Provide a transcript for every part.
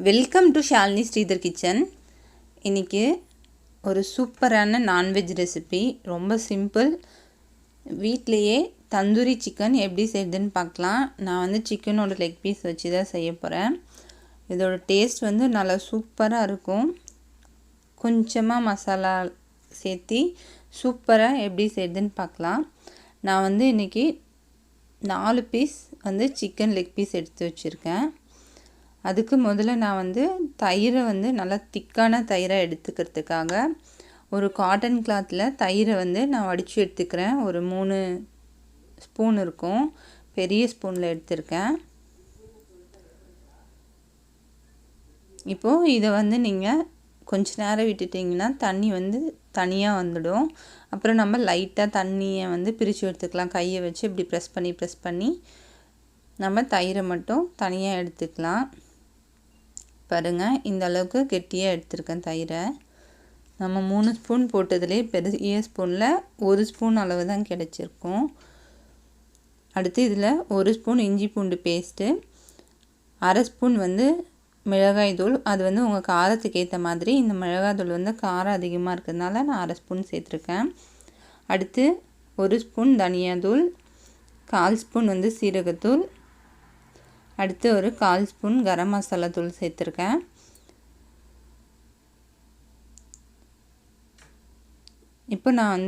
Welcome to Shalini Sridhar kitchen. இன்றைக்கி ஒரு சூப்பரான நான்வெஜ் ரெசிபி, ரொம்ப சிம்பிள். வீட்டிலையே தந்தூரி சிக்கன் எப்படி செய்யுதுன்னு பார்க்கலாம். நான் சிக்கனோட லெக் பீஸ் வச்சு தான் செய்ய போகிறேன். இதோட டேஸ்ட் நல்லா சூப்பராக இருக்கும். கொஞ்சமாக மசாலா சேர்த்தி சூப்பராக எப்படி செய்யுதுன்னு பார்க்கலாம். நான் இன்றைக்கி 4 பீஸ் சிக்கன் லெக் பீஸ் எடுத்து வச்சுருக்கேன். அதுக்கு முதல்ல நான் தயிரை நல்லா திக்கான தயிரை எடுத்துக்கிறதுக்காக ஒரு காட்டன் கிளாத்தில் தயிரை நான் வடித்து எடுத்துக்கிறேன். ஒரு 3 ஸ்பூன் இருக்கும், பெரிய ஸ்பூனில் எடுத்திருக்கேன். இப்போது இதை நீங்கள் கொஞ்ச நேரம் விட்டுட்டிங்கன்னா தண்ணி தனியாக வந்துடும். அப்புறம் நம்ம லைட்டாக தண்ணியை பிரித்து எடுத்துக்கலாம். கையை வச்சு இப்படி ப்ரெஸ் பண்ணி நம்ம தயிரை மட்டும் தனியாக எடுத்துக்கலாம். பாருங்கள், இந்த அளவுக்கு கெட்டியாக எடுத்துருக்கேன் தயிரை. நம்ம 3 ஸ்பூன் போட்டதுலேயே பெரிய ஸ்பூனில் 1 ஸ்பூன் அளவு தான் கிடச்சிருக்கும். அடுத்து இதில் 1 ஸ்பூன் இஞ்சி பூண்டு பேஸ்ட்டு, 1/2 ஸ்பூன் மிளகாய் தூள். அது உங்கள் காரத்துக்கு ஏற்ற மாதிரி. இந்த மிளகாய் தூள் காரம் அதிகமாக இருக்கிறதுனால நான் 1/2 ஸ்பூன் சேர்த்துருக்கேன். அடுத்து 1 ஸ்பூன் தனியாத்தூள், 1/4 ஸ்பூன் சீரகத்தூள், அடுத்து ஒரு 1/4 ஸ்பூன் கரம் மசாலா தூள் சேர்த்துருக்கேன். இப்போ நான்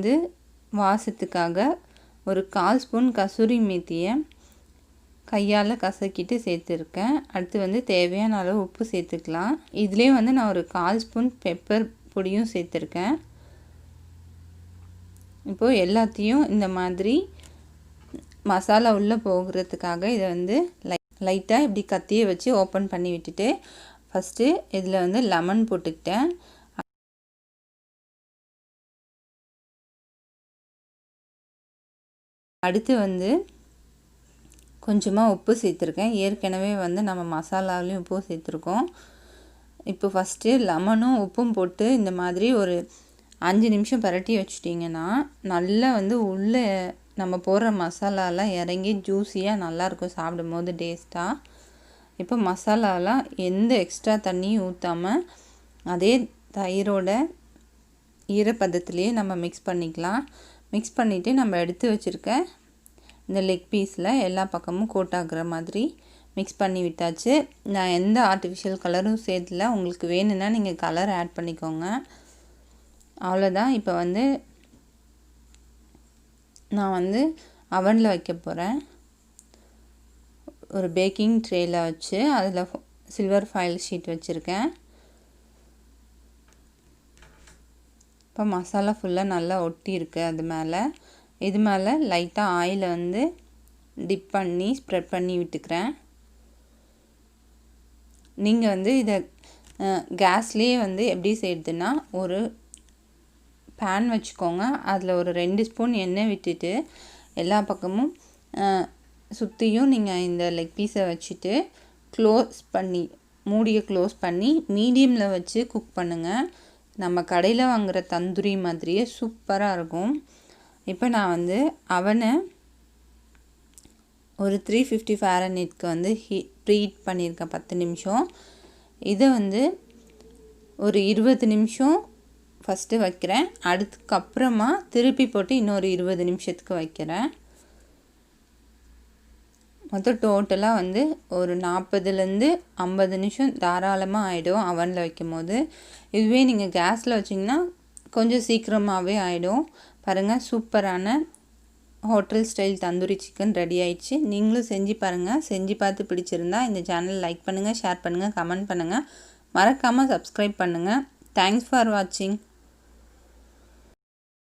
வாசத்துக்காக ஒரு 1/4 ஸ்பூன் கசூரி மேத்தியை கையால் கசக்கிட்டு சேர்த்துருக்கேன். அடுத்து தேவையான அளவு உப்பு சேர்த்துக்கலாம். இதுலேயே நான் ஒரு 1/4 ஸ்பூன் பெப்பர் பொடியும் சேர்த்துருக்கேன். இப்போது எல்லாத்தையும் இந்த மாதிரி மசாலா உள்ளே போகிறதுக்காக இதை லைட்டாக இப்படி கத்தியை வச்சு ஓப்பன் பண்ணி விட்டுட்டு ஃபஸ்ட்டு இதில் லெமன் போட்டுக்கிட்டேன். அடுத்து கொஞ்சமாக உப்பு சேர்த்துருக்கேன். ஏற்கனவே நம்ம மசாலாவிலையும் உப்பு சேர்த்துருக்கோம். இப்போ ஃபஸ்ட்டு லெமனும் உப்பும் போட்டு இந்த மாதிரி ஒரு 5 நிமிஷம் பரட்டி வச்சுட்டிங்கன்னா நல்லா உள்ளே நம்ம போடுற மசாலாலாம் இறங்கி ஜூஸியாக நல்லாயிருக்கும் சாப்பிடும்போது டேஸ்ட்டாக. இப்போ மசாலாலாம் எந்த எக்ஸ்ட்ரா தண்ணியும் ஊற்றாமல் அதே தயிரோட ஈரப்பதத்துலேயே நம்ம மிக்ஸ் பண்ணிக்கலாம். மிக்ஸ் பண்ணிவிட்டு நம்ம எடுத்து வச்சுருக்க இந்த லெக் பீஸில் எல்லா பக்கமும் கோட் ஆகுற மாதிரி மிக்ஸ் பண்ணி விட்டாச்சு. நான் எந்த ஆர்டிஃபிஷியல் கலரும் சேர்த்துல. உங்களுக்கு வேணும்னா நீங்கள் கலர் ஆட் பண்ணிக்கோங்க. அவ்வளோதான். இப்போ நான் அவனில் வைக்க போகிறேன். ஒரு பேக்கிங் ட்ரேயில் வச்சு அதில் சில்வர் ஃபாயில் ஷீட் வச்சுருக்கேன். இப்போ மசாலா ஃபுல்லாக நல்லா ஒட்டி இருக்குது. அது மேலே இது மேலே லைட்டாக ஆயிலை டிப் பண்ணி ஸ்ப்ரெட் பண்ணி விட்டுக்கிறேன். நீங்கள் இதை கேஸ்லேயே எப்படி செய்யுதுன்னா, ஒரு பேன் வச்சுக்கோங்க. அதில் ஒரு 2 ஸ்பூன் எண்ணெய் விட்டுட்டு எல்லா பக்கமும் சுற்றியும் நீங்கள் இந்த லெக் பீஸை வச்சுட்டு மூடியை க்ளோஸ் பண்ணி மீடியமில் வச்சு குக் பண்ணுங்கள். நம்ம கடையில் வாங்குகிற தந்தூரி மாதிரியே சூப்பராக இருக்கும். இப்போ நான் அவனை ஒரு 350 ஃபாரன்ஹீட்க்கு ப்ரீஹீட் பண்ணியிருக்கேன் 10 நிமிஷம். இதை ஒரு 20 நிமிஷம் ஃபஸ்ட்டு வைக்கிறேன். அதுக்கப்புறமா திருப்பி போட்டு இன்னொரு 20 நிமிஷத்துக்கு வைக்கிறேன். மொத்தம் டோட்டலாக ஒரு 40லேருந்து 50 நிமிஷம் தாராளமாக ஆகிடும் அவனில் வைக்கும் போது. இதுவே நீங்கள் கேஸில் வச்சிங்கன்னா கொஞ்சம் சீக்கிரமாகவே ஆகிடும். பாருங்கள், சூப்பரான hotel style tandoori chicken ready ஆயிடுச்சு. நீங்களும் செஞ்சு பாருங்கள். செஞ்சு பார்த்து பிடிச்சிருந்தா இந்த சேனல் லைக் பண்ணுங்கள், ஷேர் பண்ணுங்கள், கமெண்ட் பண்ணுங்கள். மறக்காமல் சப்ஸ்கிரைப் பண்ணுங்கள். தேங்க்ஸ் ஃபார் வாட்சிங்.